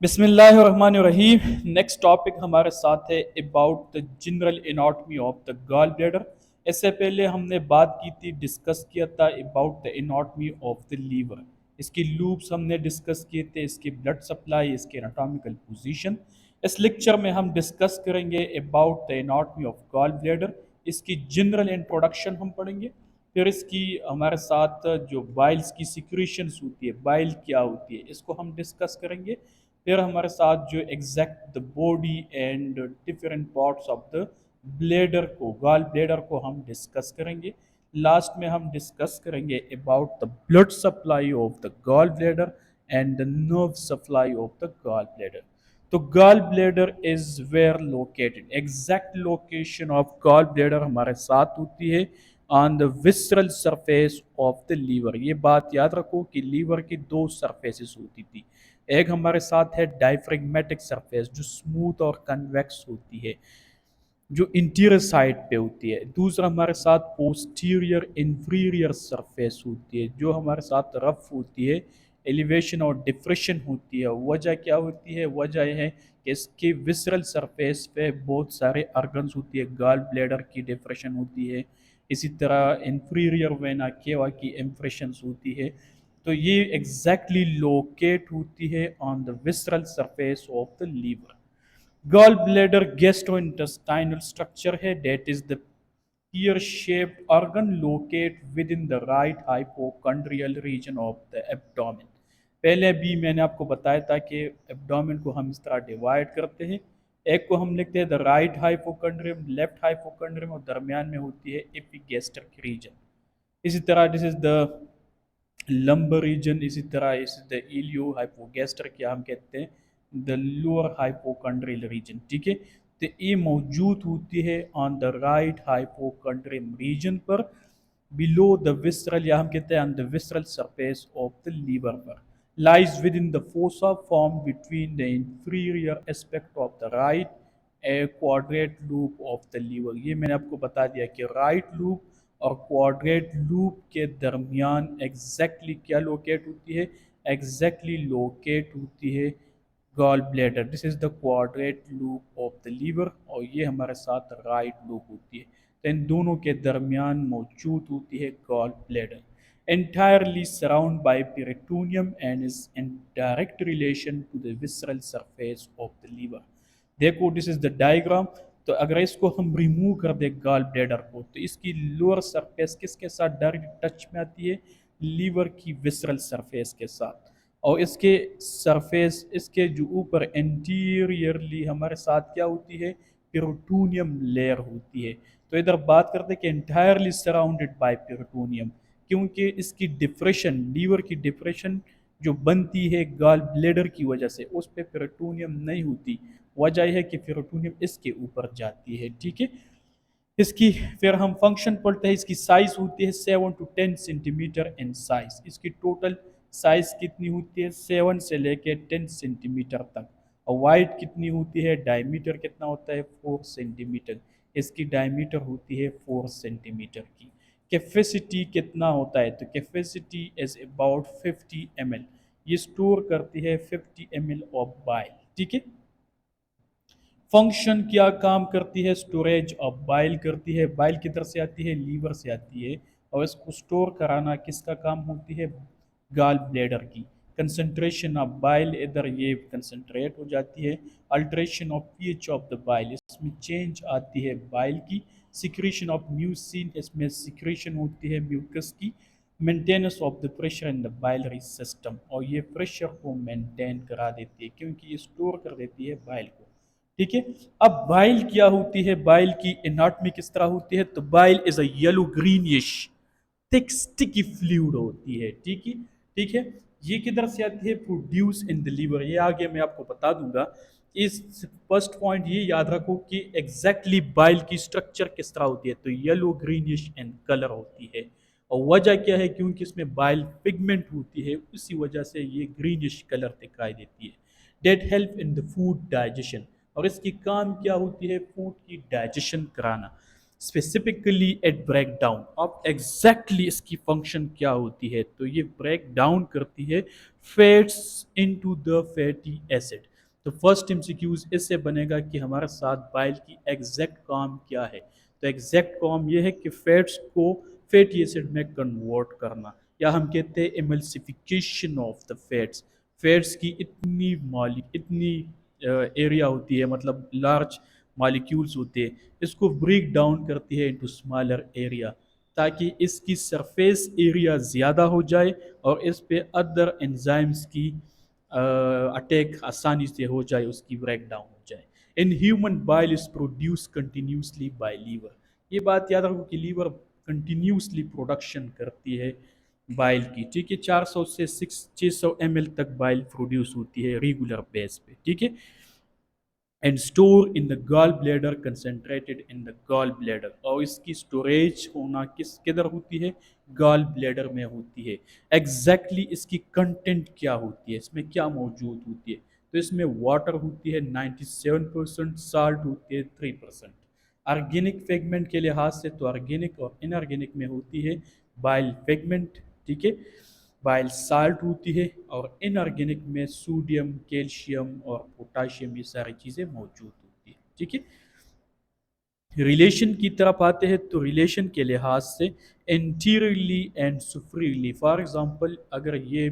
बिस्मिल्लाहिर्रहमानिर्रहीम। Next topic हमारे साथ है about the general anatomy of the gall bladder. इससे पहले हमने बात की थी, डिस्कस किया था about the anatomy of the liver. इसकी लूप्स हमने डिस्कस किए थे, इसकी ब्लड सप्लाई, इसके एनाटॉमिकल पोजीशन। इस लेक्चर में हम डिस्कस करेंगे about the anatomy of gall bladder. इसकी जनरल इंट्रोडक्शन हम पढ़ेंगे। फिर इसकी हमारे साथ जो बाइल्स की सिक्रीशंस होती है, बाइल क्या होती है, इसको हम डिस्कस करेंगे। फिर हमारे साथ जो exact the body and different parts of the bladder को, गॉल ब्लेडर को हम डिस्कस करेंगे। लास्ट में हम डिस्कस करेंगे about the blood supply of the gall bladder and the nerve supply of the gall bladder. तो gall bladder is where located, exact location of gall bladder हमारे साथ होती है on the visceral surface of the liver. ये बात याद रखो कि लीवर की दो सरफेसेस होती थी। एक हमारे साथ है डायफ्रेगमेटिक सरफेस, जो स्मूथ और कन्वेक्स होती है, जो इंटीरियर साइड पे होती है। दूसरा हमारे साथ पोस्टीरियर इंफीरियर सरफेस होती है, जो हमारे साथ रफ होती है, एलिवेशन और डिप्रेशन होती है। वजह क्या होती है? वजह यह है कि इसके विसरल सरफेस पे बहुत सारे अर्गन्स होती है, गॉल ब्लैडर की डिप्रेशन होती है, इसी तरह इंफीरियर वेना केवा की इम्प्रेशन होती है। तो ये एग्जैक्टली लोकेट होती है on the visceral surface of the liver. Gall bladder gastrointestinal structure है, that is the pear shaped organ located within the right hypochondrial region of the abdomen। पहले भी मैंने आपको बताया था कि एब्डोमेन को हम इस तरह डिवाइड करते हैं। एक को हम लिखते हैं the right hypochondrium, left hypochondrium, और दरमियान में होती है एपिगैस्ट्रिक रीजन। इसी तरह this is the lumbar region, इसी तरह इस द इलियो हाइपोगैस्ट्रिक, या हम कहते हैं द लोअर हाइपोकॉन्ड्रियल रीजन। ठीक है, तो ये मौजूद होती है on the right hypochondrium region पर, बिलो द विसरल, या हम कहते हैं on the visceral surface of the liver पर। Lies within the fossa form between the inferior aspect of the right a quadrate loop of the liver. ये मैंने आपको बता दिया कि राइट लूप और क्वाड्रेट लूप के दरमियान एग्जैक्टली क्या लोकेट होती है? एग्जैक्टली लोकेट होती है gall bladder. This is the quadrate loop of the liver, और ये हमारे साथ राइट लूप होती है। तो इन दोनों के दरमियान मौजूद होती है gall bladder, entirely surrounded by peritoneum and is in direct relation to the visceral surface of the liver। देखो, दिस इज द डायग्राम। तो अगर इसको हम रिमूव कर दे गॉल ब्लैडर को, तो इसकी लोअर सरफेस किसके साथ डायरेक्ट टच में आती है? लीवर की विसरल सरफेस के साथ। और इसके सरफेस, इसके जो ऊपर एंटीरियरली हमारे साथ क्या होती है? पेरिटोनियम लेयर होती है। तो इधर बात करते हैं कि एंटायरली सराउंडेड बाय पेरिटोनियम, क्योंकि इसकी डिप्रेशन, लीवर की डिप्रेशन जो बनती है गॉल ब्लैडर की वजह से, उस पर पेरिटोनियम नहीं होती। वजह है कि पेरिटोनियम इसके ऊपर जाती है। ठीक है, इसकी फिर हम फंक्शन पढ़ते हैं। इसकी साइज होती है 7 to 10 सेंटीमीटर इन साइज। इसकी टोटल साइज कितनी होती है? 7 से लेके 10 सेंटीमीटर तक। और वाइड कितनी होती है? डायमीटर कितना होता है? 4 सेंटीमीटर। इसकी डायमीटर होती है 4 सेंटीमीटर की। कैपेसिटी कितना होता है? तो कैपेसिटी इज अबाउट 50 ml। ये स्टोर करती है 50 ml ऑफ बाइल। ठीक है, फंक्शन क्या काम करती है? स्टोरेज ऑफ बाइल करती है। बाइल किधर से आती है? लीवर से आती है। और इसको स्टोर कराना किसका काम होती है? गॉल ब्लैडर की। कंसंट्रेशन ऑफ बाइल, इधर ये कंसंट्रेट हो जाती है। Alteration of pH of the bile, इसमें चेंज आती है बाइल की। सिक्रीशन ऑफ म्यूसिन, इसमें सिक्रीशन होती है म्यूकस की। Maintenance of the pressure in the biliary system, और ये प्रेशर को मेंटेन करा देती है, क्योंकि ये स्टोर कर देती है बाइल को। ठीक है, अब बाइल क्या होती है? बाइल की एनाटॉमी किस तरह होती है? तो bile is a yellow greenish thick sticky fluid होती है। ठीक है, ठीक है। ये किधर से आती है? Produce in the liver. ये आगे मैं आपको बता दूंगा। इस फर्स्ट पॉइंट ये याद रखो कि एग्जैक्टली बाइल की स्ट्रक्चर किस तरह होती है। तो येलो ग्रीनिश इन कलर होती है। और वजह क्या है? क्योंकि इसमें बाइल पिगमेंट होती है, उसी वजह से ये ग्रीनिश कलर दिखाई देती है। That help in the food digestion, और इसकी काम क्या होती है? फूड की डाइजेशन कराना। Specifically at break down. अब एग्जैक्टली इसकी फंक्शन क्या होती है, तो ये ब्रेक डाउन करती है fats into the fatty acid. तो फर्स्ट एमसीक्यूज इससे बनेगा कि हमारे साथ बाइल की एग्जैक्ट काम क्या है। तो एग्जैक्ट काम ये है कि फैट्स को फैटी एसिड में कन्वर्ट करना, या हम कहते हैं emulsification of the fats. Fats की इतनी एरिया होती है, मतलब लार्ज मॉलिक्यूल्स होते हैं, इसको ब्रेक डाउन करती है इनटू स्मॉलर एरिया, ताकि इसकी सरफेस एरिया ज़्यादा हो जाए और इस पे अदर एंजाइम्स की अटैक आसानी से हो जाए, उसकी ब्रेक डाउन हो जाए। In human bile is produce continuously by liver. ये बात याद रखो कि लीवर कंटिन्यूसली प्रोडक्शन करती है बाइल की, ठीक है। 400 से 600 ml तक बाइल प्रोड्यूस होती है रेगुलर बेस पे, ठीक है। And store in the gall bladder, concentrated in the gall bladder. और इसकी स्टोरेज होना किधर होती है, गॉल ब्लैडर में होती है। एग्जैक्टली इसकी कंटेंट क्या होती है, इसमें क्या मौजूद होती है, तो इसमें वाटर होती है 97%, साल्ट होती है 3%। ऑर्गेनिक फेगमेंट के लिहाज से तो ऑर्गेनिक और इनऑर्गेनिक में होती है बाइल फेगमेंट, ठीक है। बाइल साल्ट होती है, और इनऑर्गेनिक में सोडियम, कैल्शियम और पोटाशियम, ये सारी चीज़ें मौजूद होती है, ठीक है। रिलेशन की तरफ आते हैं, तो रिलेशन के लिहाज से anteriorly and superiorly, for example अगर ये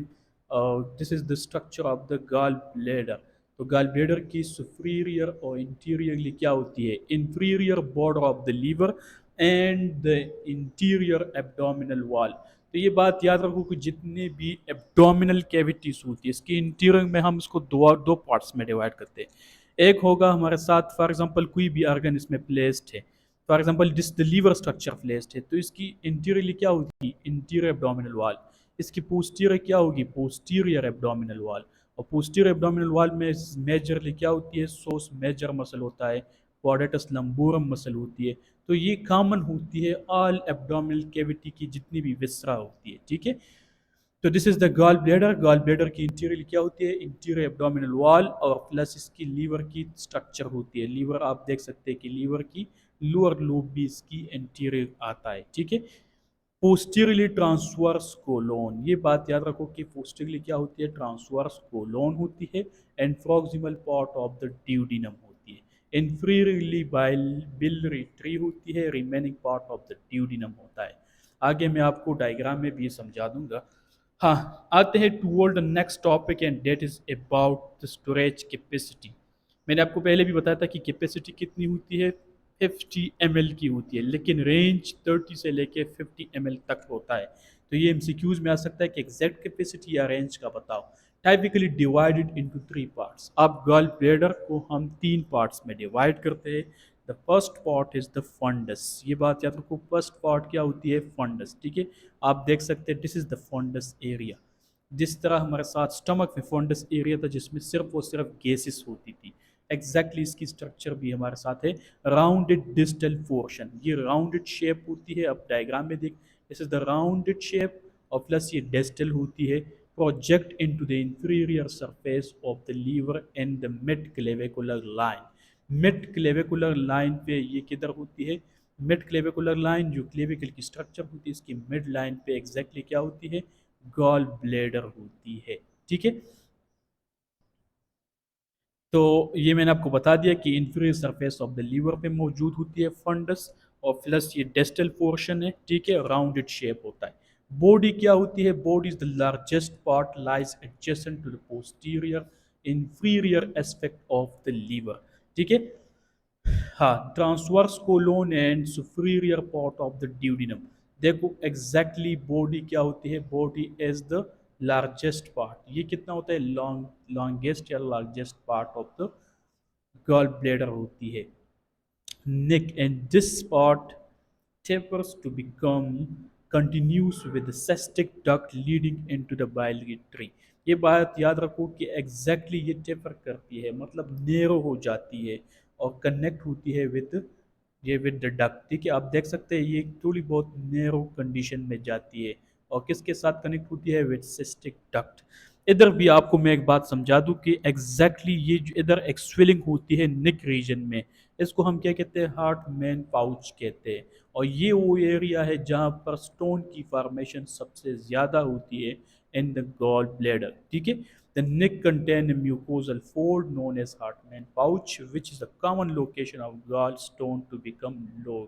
this is the structure of the gall bladder, तो गॉल ब्लैडर की सुपीरियर और इंटीरियरली क्या होती है, inferior border of the liver and the interior abdominal wall. तो ये बात याद रखो कि जितने भी एब्डोमिनल कैविटीज होती है, इसकी इंटीरियर में हम इसको दो दो पार्ट्स में डिवाइड करते हैं। एक होगा हमारे साथ फॉर एग्जांपल कोई भी ऑर्गन इसमें प्लेस्ड है, for example this the liver structure placed है, तो इसकी इंटीरियरली क्या होगी, इंटीरियर एब्डोमिनल वॉल। इसकी पोस्टीरियर क्या होगी, पोस्टीरियर एब्डोमिनल वॉल। और पोस्टीरियर एब्डोमिनल वॉल में मेजरली क्या होती है, सोस मेजर मसल होता है, क्वाड्रेटस लंबोरम मसल होती है। तो ये कॉमन होती है ऑल एब्डोमिनल कैविटी की जितनी भी विसरा होती है, ठीक है। तो this is the gall bladder. Gall bladder की इंटीरियर क्या होती है, इंटीरियर एब्डोमिनल वॉल, और प्लस इसकी लीवर की स्ट्रक्चर होती है। लीवर आप देख सकते हैं कि लीवर की लोअर लोब भी इसकी इंटीरियर आता है, ठीक है। पोस्टीरियरली ट्रांसवर्स कोलोन, ये बात याद रखो कि पोस्टीरियरली क्या होती है, ट्रांसवर्स कोलोन होती है, and proximal part of the duodenum होती है। इंफीरियरली बिलियरी ट्री होती है, remaining part of the duodenum होता है। आगे मैं आपको डायग्राम में भी समझा दूंगा। हाँ, आते हैं toward the next topic, and that is about the storage capacity. मैंने आपको पहले भी बताया था कि कैपेसिटी कितनी होती है, 50 ml की होती है, लेकिन रेंज 30 से लेके 50 ml तक होता है। तो ये एमसीक्यूज में आ सकता है कि एग्जैक्ट कैपेसिटी या रेंज का बताओ। Typically divided into 3 parts. अब गॉल ब्लैडर को हम 3 पार्ट्स में डिवाइड करते हैं। The first part is the fundus. ये बात याद रखो, फर्स्ट पार्ट क्या होती है, फंडस, ठीक है। आप देख सकते हैं this is the fundus area. जिस तरह हमारे साथ स्टमक में फंडस एरिया था जिसमें सिर्फ और सिर्फ गैसेस होती थी, एग्जैक्टली इसकी स्ट्रक्चर भी हमारे साथ है। राउंडेड डिस्टल पोर्शन, ये राउंडेड शेप होती है, अब डायग्राम में देख, this is the rounded shape, और प्लस ये डिस्टल होती है, project into the inferior surface of the liver and the mid clavicular line. Mid clavicular line पे ये किधर होती है, मिड क्लेविकुलर लाइन जो क्लेविकल की स्ट्रक्चर होती है, इसकी मिड लाइन पे एग्जैक्टली क्या होती है, गॉल ब्लैडर होती है, ठीक है। तो ये मैंने आपको बता दिया कि inferior surface of the liver पे मौजूद होती है फंडस, और प्लस ये डेस्टल पोर्शन है, ठीक है, राउंडेड शेप होता है। बॉडी क्या होती है, body is the largest part, lies adjacent to the posterior inferior aspect of the liver, ठीक है। हाँ, transverse colon and superior part of the duodenum. देखो एग्जैक्टली बॉडी क्या होती है, body is the largest part. ये कितना होता है, लॉन्गेस्ट या largest part of the gall bladder होती है। neck, and this part tapers to become continuous with the cystic duct leading into the biliary tree। ये बात याद रखो कि एग्जैक्टली ये टेपर करती है, मतलब नेरो हो जाती है और कनेक्ट होती है विद ये विद द डक्ट, ठीक है। आप देख सकते हैं ये थोड़ी बहुत नेरो कंडीशन में जाती है, और किसके साथ कनेक्ट होती है, विद सिस्टिक डक्ट। इधर भी आपको मैं एक बात समझा दूं कि ये जो इधर एक स्वेलिंग होती है नेक रीजन में, इसको हम क्या कहते हैं, हार्ट मैन पाउच कहते हैं। और ये वो एरिया है जहाँ पर स्टोन की फॉर्मेशन सबसे ज़्यादा होती है इन द गॉल ब्लैडर। ठीक है, the neck contain mucosal fold known as Hartmann pouch which is the common location of gall stone to become low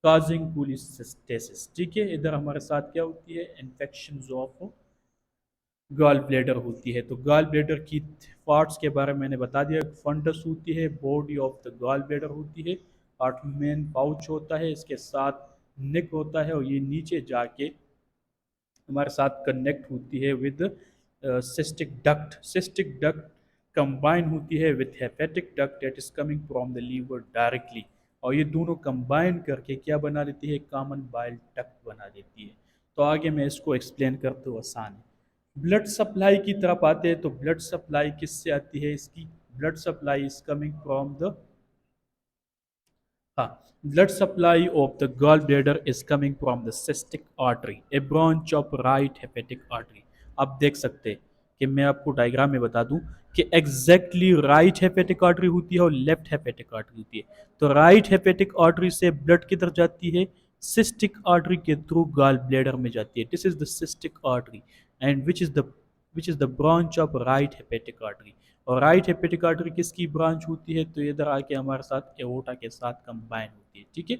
causing cholecystitis. ठीक है, इधर हमारे साथ क्या होती है, इन्फेक्शन ऑफ गॉल ब्लेडर होती है। तो गॉल ब्लेडर की पार्ट्स के बारे में मैंने बता दिया, फंडस होती है, body of the gall bladder होती है, आर्टमेन पाउच होता है, इसके साथ नेक होता है, और ये नीचे जाके हमारे साथ कनेक्ट होती है with cystic duct. Cystic duct combine होती है with hepatic duct that is coming from the liver directly, और ये दोनों कंबाइन करके क्या बना देती है, कॉमन बाइल डक्ट बना देती है। तो आगे मैं इसको एक्सप्लेन करते हुए आसान है। ब्लड सप्लाई की तरफ आते हैं, तो ब्लड सप्लाई किससे आती है, इसकी blood supply is coming from the, हाँ, blood supply of the gallbladder is coming from the cystic artery, a branch of right hepatic artery। आप देख सकते हैं कि मैं आपको डायग्राम में बता दूं कि एग्जैक्टली राइट हेपेटिक आर्टरी होती है और लेफ्ट हेपेटिक आर्टरी होती है। तो राइट हेपेटिक आर्टरी से ब्लड किधर जाती है, सिस्टिक आर्टरी के थ्रू गॉल ब्लैडर में जाती है। This is the cystic artery and which is the branch of right hepatic artery. और राइट हेपेटिक आर्टरी किसकी ब्रांच होती है, तो इधर आके हमारे साथ एओर्टा के साथ कंबाइन होती है। ठीक है,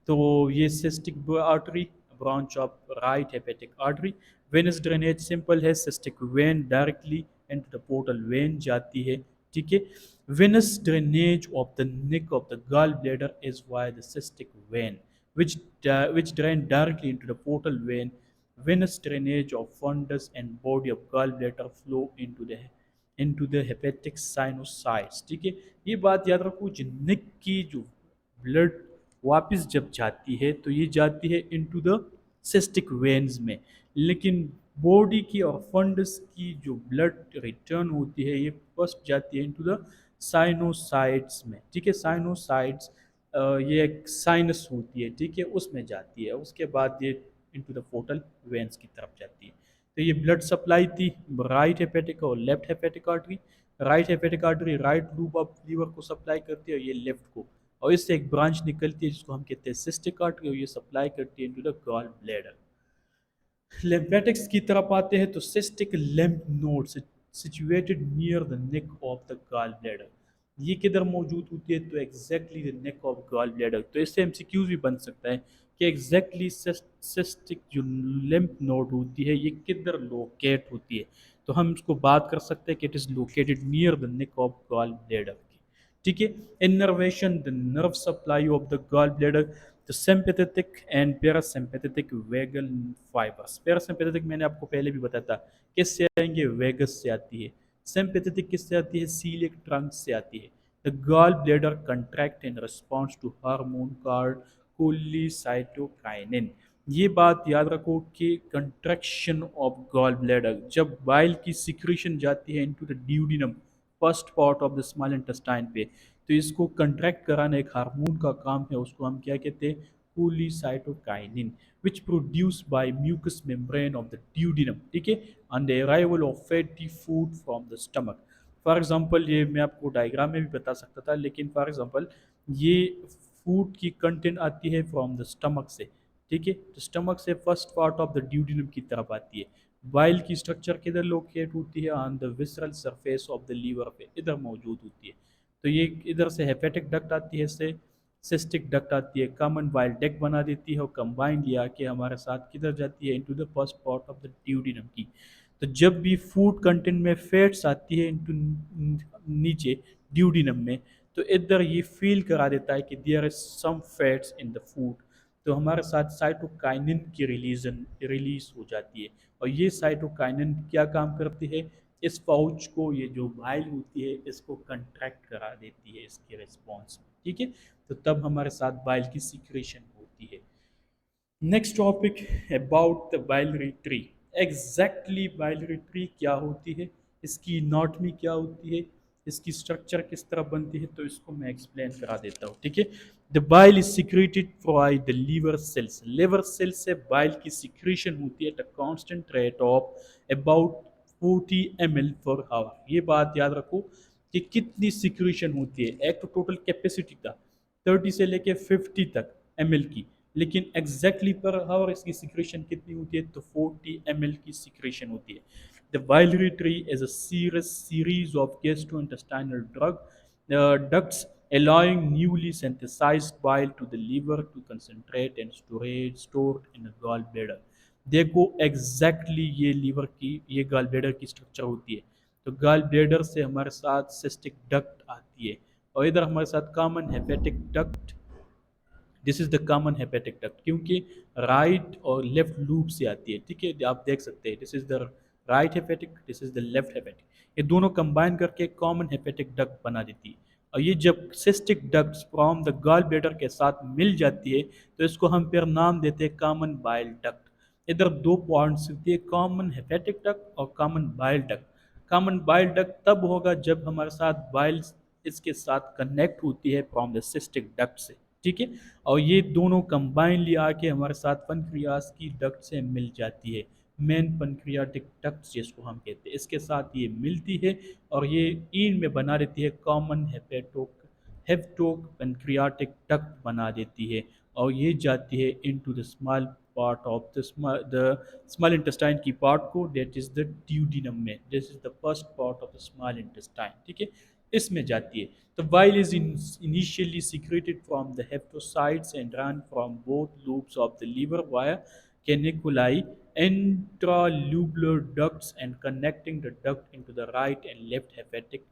तो ये cystic artery, branch of right hepatic artery. Venous drainage simple है, cystic vein directly into the portal vein जाती है। ठीक है, venous drainage of the neck of the gallbladder is via the cystic vein, which drain directly into the portal vein. Venous drainage of fundus and body of gallbladder flow into the hepatic sinusoids। ठीक है, ये बात याद रखो, जो नेक की जो blood वापस जब जाती है तो ये जाती है इनटू द सिस्टिक वेन्स में, लेकिन बॉडी की और फंडस की जो ब्लड रिटर्न होती है ये फर्स्ट जाती है इनटू द साइनोसाइड्स में। ठीक है, साइनोसाइड्स ये एक साइनस होती है, ठीक है, उसमें जाती है, उसके बाद ये इनटू द पोर्टल वेन्स की तरफ जाती है। तो ये ब्लड सप्लाई थी राइट हेपेटिक और left hepatic artery. Right hepatic artery right lobe of liver को सप्लाई करती है, और ये लेफ्ट को, और इससे एक ब्रांच निकलती है जिसको हम कहते हैं सिस्टिक आर्टरी, और ये सप्लाई करती है into the gall bladder. Lymphatics की तरफ आते हैं, तो cystic lymph node situated near the neck of the gall bladder. ये किधर मौजूद होती है, तो exactly the neck of gall bladder. तो इससे एमसीक्यूज भी बन सकता है कि एग्जैक्टली सिस्टिक जो लिम्फ नोड होती है ये किधर लोकेट होती है। तो हम इसको बात कर सकते हैं कि it is located near the neck of gall bladder. ठीक है, innervation the nerve supply of the gall bladder, तो sympathetic and parasympathetic vagal fibres. Parasympathetic मैंने आपको पहले भी बताया था, किससे आएंगे, वेगस से आती है। सिंपैथेटिक किससे आती है, सीलियक ट्रंक से आती है। The gall bladder contract in response to hormone called cholecystokinin. ये बात याद रखो कि कंट्रैक्शन ऑफ गॉल ब्लैडर, जब बाइल की सिक्रीशन जाती है into the duodenum, first part of the small intestine पे, तो इसको कंट्रैक्ट कराना एक हार्मोन का काम है, उसको हम क्या कहते हैं, cholecystokinin, which produce by mucous membrane of the duodenum. ठीक है, on the arrival of fatty food from the stomach. For example, ये मैं आपको डायग्राम में भी बता सकता था, लेकिन फॉर एग्जांपल ये फूड की कंटेंट आती है फ्रॉम द स्टमक से। ठीक है, तो स्टमक से first part of the duodenum की तरफ आती है। बाइल की स्ट्रक्चर किधर लोकेट होती है, on the visceral surface of the liver पे इधर मौजूद होती है। तो ये इधर से हेपेटिक डक्ट आती है, इससे सिस्टिक डक्ट आती है, कॉमन बाइल डक्ट बना देती है, और कंबाइन लिया के हमारे साथ किधर जाती है, into the first part of the duodenum की। तो जब भी फूड कंटेंट में फैट्स आती है इनटू नीचे ड्यूडिनम में, तो इधर ये फील करा देता है कि there is some fats in the food, तो हमारे साथ साइटोकाइनिन की रिलीज हो जाती है। और ये साइटोकाइनिन क्या काम करती है, इस पाउच को, ये जो बाइल होती है इसको कंट्रैक्ट करा देती है इसके रिस्पॉन्स में। ठीक है, तो तब हमारे साथ बाइल की सिक्रेशन होती है। Next topic about the biliary tree. Exactly biliary tree क्या होती है, इसकी एनाटॉमी क्या होती है, इसकी स्ट्रक्चर किस तरह बनती है, तो इसको मैं एक्सप्लेन करा देता हूँ। ठीक है, the bile is secreted by the liver cells. Liver cell से बाइल की सिक्रेशन होती है at a constant rate of about 40 ml/h। ये बात याद रखो कि कितनी सिक्रीशन होती है। एक तो टोटल कैपेसिटी था 30 से लेके 50 तक ml की, लेकिन एग्जैक्टली पर आवर इसकी सिक्रीशन कितनी होती है, तो 40 ml की सिक्रीशन होती है। The biliary tree is a series of gastrointestinal ducts allowing newly synthesized bile to the liver to concentrate and storage stored in a gallbladder। देखो एग्जैक्टली ये लीवर की, ये गॉल ब्लैडर की स्ट्रक्चर होती है। तो गॉल ब्लैडर से हमारे साथ सिस्टिक डक्ट आती है, और इधर हमारे साथ common hepatic duct. This is the common hepatic duct, क्योंकि राइट और लेफ्ट लूप से आती है। ठीक है, आप देख सकते हैं this is the right hepatic, this is the left hepatic. ये दोनों कंबाइन करके कॉमन हेपेटिक डक्ट बना देती है। और ये जब cystic duct from the gall bladder के साथ मिल जाती है, तो इसको हम फिर नाम देते हैं कॉमन बाइल डक्ट। इधर दो पॉइंट्स होती है, कॉमन हेपेटिक डक्ट और common bile duct. Common bile duct तब होगा जब हमारे साथ बाइल इसके साथ कनेक्ट होती है फ्रॉम द सिस्टिक डक्ट से। ठीक है, और ये दोनों कंबाइनली आके हमारे साथ पनक्रियास की डक्ट से मिल जाती है। मेन पनक्रियाटिक डक्ट जिसको हम कहते हैं, इसके साथ ये मिलती है और ये इन में बना देती है कॉमन हेप्टोक पेनक्रियाटिक डक्ट बना देती है। और ये जाती है into the small part of the small intestine की पार्ट को, दैट इज द ड्यूडिनम में। This is the first part of the small intestine. ठीक है, इसमें जाती है। The bile is initially secreted from the hepatocytes and run from both lobes of the liver via caniculi, intralubular ducts, and connecting the duct into the right and left hepatic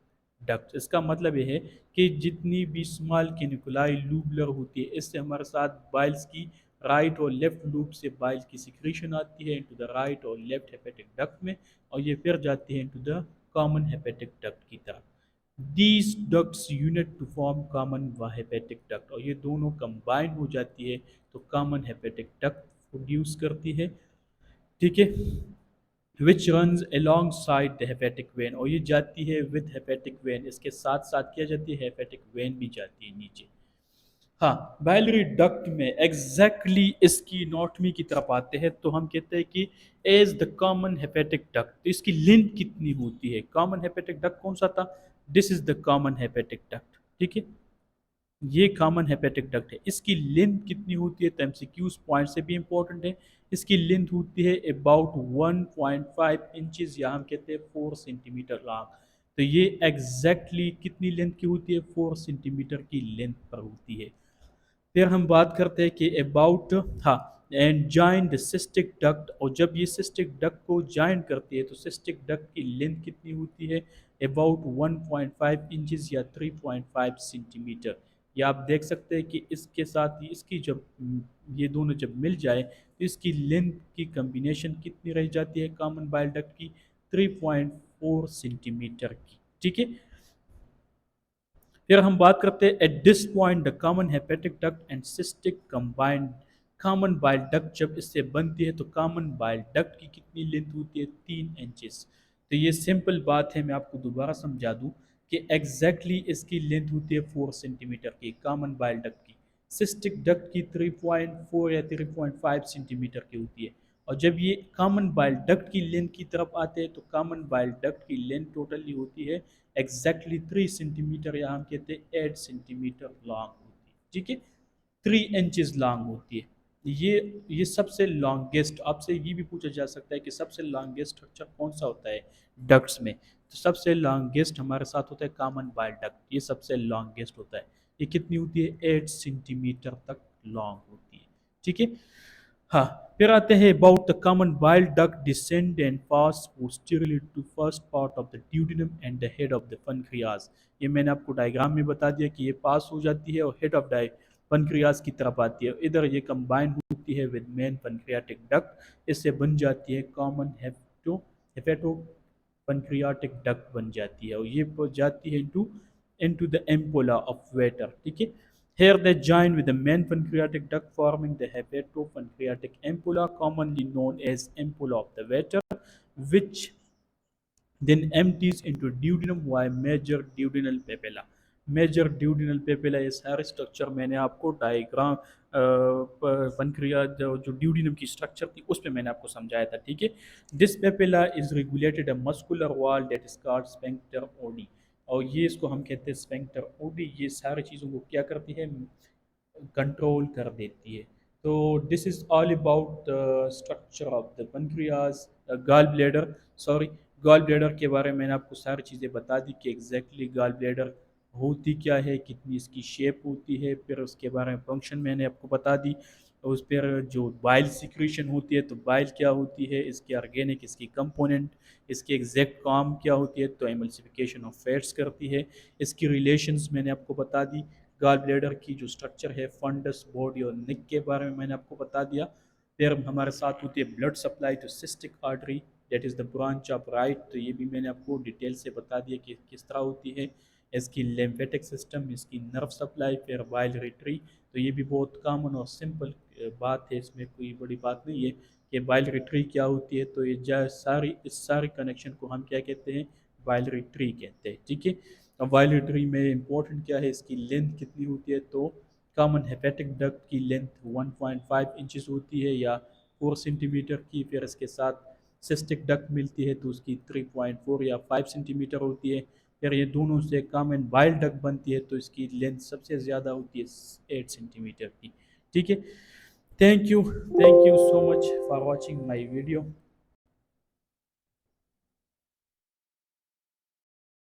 ducts। इसका मतलब ये है कि जितनी भी small canaliculi लूबुलर होती है, इससे हमारे साथ बाइल्स की राइट और लेफ्ट लूप से बाइल्स की सिक्रीशन आती है इनटू द राइट और लेफ्ट हेपेटिक डक्ट में, और ये फिर जाती है into the common hepatic duct की तरफ। These ducts unite to form common hepatic duct, और ये दोनों कंबाइन हो जाती है तो कॉमन हेपेटिक डक्ट प्रोड्यूस करती है। ठीक है, विच runs alongside the hepatic vein, और ये जाती है विद हेपेटिक वेन, इसके साथ साथ क्या जाती है, हेपेटिक वेन भी जाती है नीचे। हाँ, बाइलरी डक्ट में एग्जैक्टली इसकी नोटमी की तरफ आते हैं, तो हम कहते हैं कि as the common hepatic duct, तो इसकी लेंथ कितनी होती है। कॉमन हेपेटिक डक्ट कौन सा था, this is the common hepatic duct. ठीक है, ये कॉमन हेपेटिक डक्ट है। इसकी लेंथ कितनी होती है, तो एमसीक्यूज पॉइंट से भी इंपॉर्टेंट है। इसकी लेंथ होती है अबाउट 1.5 इंचेस, या हम कहते हैं 4 सेंटीमीटर लॉन्ग। तो ये एग्जैक्टली कितनी लेंथ की होती है, 4 सेंटीमीटर की लेंथ पर होती है। फिर हम बात करते हैं कि अबाउट, हाँ, and join the cystic duct, और जब ये सिस्टिक डक्ट को जॉइन करती है तो सिस्टिक डक्ट की लेंथ कितनी होती है, अबाउट 1.5 इंचेस या 3.5 सेंटीमीटर। या आप देख सकते हैं कि इसके साथ ही इसकी जब ये दोनों जब मिल जाए तो इसकी लेंथ की कम्बिनेशन कितनी रह जाती है कॉमन बाइल डक्ट की, 3.4 सेंटीमीटर की। ठीक है, फिर हम बात करते हैं at this point the common hepatic duct and cystic combined. Common bile duct जब इससे बनती है तो कॉमन बाइल डक्ट की कितनी लेंथ होती है, 3 इंचेस। तो ये सिंपल बात है, मैं आपको दोबारा समझा दूं कि एग्जैक्टली इसकी लेंथ होती है 4 सेंटीमीटर की कॉमन बाइल डक्ट की। सिस्टिक डक्ट की 3.4 या 3.5 सेंटीमीटर की होती है। और जब ये कॉमन बाइल डक्ट की लेंथ की तरफ आते हैं तो कॉमन बाइल डक्ट की लेंथ टोटली होती है एग्जैक्टली 3 सेंटीमीटर, या हम कहते हैं 8 सेंटीमीटर लॉन्ग होती है। ठीक है, 3 इंचेस लॉन्ग होती है। ये सबसे लॉन्गेस्ट, आपसे ये भी पूछा जा सकता है कि सबसे लॉन्गेस्ट स्ट्रक्चर कौन सा होता है डक्ट्स में, तो सबसे लॉन्गेस्ट हमारे साथ होता है कॉमन बाइल डक्ट, ये सबसे लॉन्गेस्ट होता है। ये कितनी होती है, 8 सेंटीमीटर तक लॉन्ग होती है। ठीक है, हाँ, फिर आते हैं about the common bile duct descend and pass posteriorly to first part of the duodenum and the head of the pancreas. ये मैंने आपको डायग्राम में बता दिया कि ये पास हो जाती है और हेड ऑफ द पनक्रियाज की तरफ आती है। इधर ये कंबाइन होती है विद मेन पनक्रियाटिक डक्ट, इससे बन जाती है कॉमन हेपेटो पनक्रियाटिक डक्ट बन जाती है, और ये जाती है इनटू द एम्पोला ऑफ वेटर। ठीक है, here they join with the main pancreatic duct forming the hepatopancreatic ampulla, commonly known as ampulla of the Vater, which then empties into duodenum via major duodenal papilla। Major duodenal papilla, ये सारे structure मैंने आपको diagram पनक्रिया जो duodenum की structure थी उस पर मैंने आपको समझाया था, ठीक है। This papilla is regulated a muscular wall that is called sphincter Oddi, और ये इसको हम कहते हैं स्फिंक्टर ओडी। ये सारी चीज़ों को क्या करती है, कंट्रोल कर देती है। तो this is all about the structure of the pancreas, gall bladder, sorry, gall bladder के बारे में मैंने आपको सारी चीज़ें बता दी कि एग्जैक्टली गॉल ब्लैडर होती क्या है, कितनी इसकी शेप होती है, फिर उसके बारे में फंक्शन मैंने आपको बता दी। उस पर जो बाइल सिक्रीशन होती है, तो बाइल क्या होती है, इसके ऑर्गेनिक, इसकी कंपोनेंट, इसके एग्जैक्ट काम क्या होती है, तो एमल्सिफिकेशन ऑफ फैट्स करती है। इसकी रिलेशंस मैंने आपको बता दी। गॉल ब्लैडर की जो स्ट्रक्चर है, फंडस, बॉडी और नेक के बारे में मैंने आपको बता दिया। फिर हमारे साथ होती है blood supply to cystic artery, that is the branch of right, तो ये भी मैंने आपको डिटेल से बता दिया कि किस तरह होती है। इसकी लिम्फेटिक सिस्टम, इसकी नर्व सप्लाई, फिर बाइलरिटरी, तो ये भी बहुत कॉमन और सिंपल बात है, इसमें कोई बड़ी बात नहीं है कि बाइलरिटरी क्या होती है। तो ये सारी इस सारे कनेक्शन को हम क्या कहते हैं, बाइलरिटरी कहते हैं, ठीक है। अब बाइलरिटरी में इंपॉर्टेंट क्या है, इसकी लेंथ कितनी होती है, तो कॉमन हेपेटिक डक्ट की लेंथ 1.5 इंचेस होती है या 4 सेंटीमीटर की। फिर इसके साथ सिस्टिक डक्ट मिलती है तो उसकी 3.4 या 5 सेंटीमीटर होती है। फिर ये दोनों से कॉमन बाइल डक्ट बनती है तो इसकी लेंथ सबसे ज़्यादा होती है 8 सेंटीमीटर की, ठीक है। Thank you so much for watching my video.